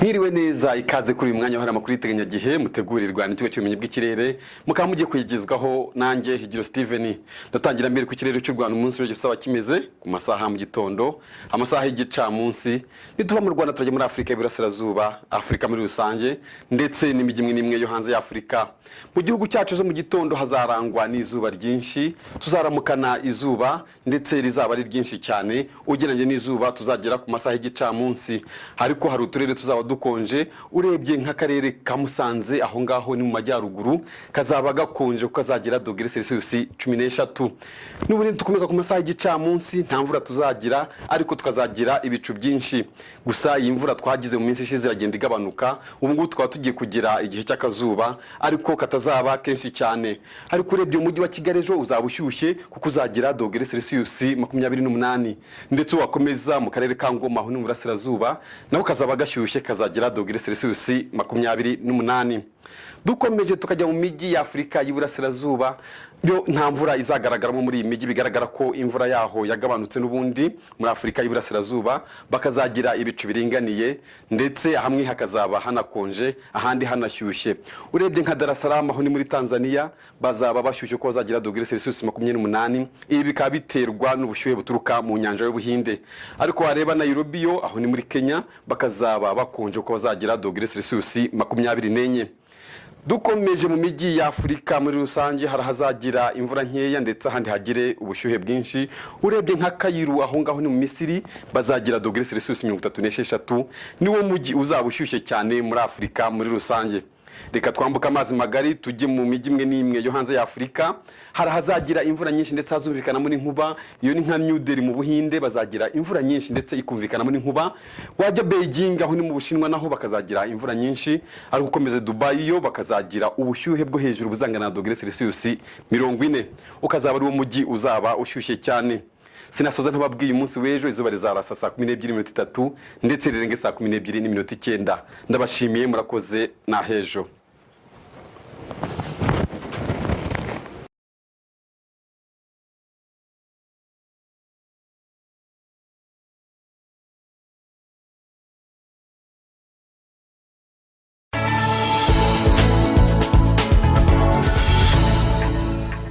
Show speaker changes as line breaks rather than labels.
Mwiriwe neza ikaze kuri uyu mwanya wahara makuru y'iteganyagihe mutegurirwa n'ikigo cy'ubumenyi bw'ikirere mukaba mugiye kwigizwaho nanjye Higiro Steven. Ndatangira mbere ku kirere cy'u Rwanda umunsi w'ejo sawa kimeze ku masaha mu gitondo amasaha y'igicamunsi nituva mu Rwanda tujye muri Afrika y'Iburasirazuba, Afrika muri rusange ndetse n'imijyi imwe yo hanze ya Afrika. Mu gihugu cyacu zo mu gitondo hazarangwa n'izuba ryinshi, tuzaramukana izuba ndetse rizaba ari ryinshi cyane ugereranyije n'izuba tuzagera ku masaha y'igicamunsi. Ariko hari uturere tuzaba dukonje urebye nk'akarere ka Musanze aho ngaho ni mu majyaruguru kazaba gakonje kuko kazagira dogere Celsius 13. N'ubundi tukomeza ku masaha y'igicamunsi nta mvura tuzagira ariko tukazagira ibicu byinshi. Gusa iyi mvura twagize mu minsi ishize iragenda igabanuka, ubu ngubu twaba tugiye kugira igihe cy'akazuba ariko katazaba kenshi cyane. Ariko urebye umujyi wa Kigali ejo uzaba ushyushye kuko uzagira dogere Celsius 28, ndetse wakomeza mu karere ka Ngoma aho ni mu Burasirazuba naho kazaba gashyushye kazagira dogere Celsius 28. Dukomeje tukajya mu mijyi ya Afrika y'Iburasirazuba byo nta mvura izagaragaramo muri iyi mijyi, bigaragara ko imvura yaho yagabanutse n'ubundi muri Afrika y'Iburasirazuba bakazagira ibicu biringaniye ndetse hamwe hakazaba hanakonje ahandi hanashyushye. Urebye nka Dar es Salaam aho ni muri Tanzania bazaba bashyushye ko bazagira dogere Celsius 28. Ibi bikaba biterwa n'ubushyuhe buturuka mu nyanja y'Ubuhinde. Ariko wareba Nairobi yo aho ni muri Kenya bakazaba bakonje ko bazagira dogere Celsius 24. Dukomeje mu mijyi ya Afrika muri rusange harahazagira imvura nkeya ndetse ahandi hagire ubushyuhe bwinshi. Urebye nka Kairu aho ngaho ni mu Misiri bazagira dogere Celsius 36. Niwo mujyi uzaba ushyushye cyane muri Afrika muri rusange. Reka twambuka amazi magari tujye mu mijyi imwe n'imwe yo hanze ya Afrika. Harahazagira imvura nyinshi ndetse hazumvikana muri nkuba. Iyo ni nka New Delhi mu Buhinde bazagira imvura nyinshi ndetse ikumvikana muri nkuba. Wajya Beijing aho ni mu Bushinwa naho bakazagira imvura nyinshi. Ari gukomeza Dubai yo bakazagira ubushyuhe bwo hejuru buzangana na dogere Celsius 40. Ukazaba ari wo mujyi uzaba ushyushye cyane. Sinasoza ntababwiye umunsi w'ejo izuba rizarasa saa 12:03 ndetse rirenge saa 12:09. Ndabashimiye murakoze na hejo.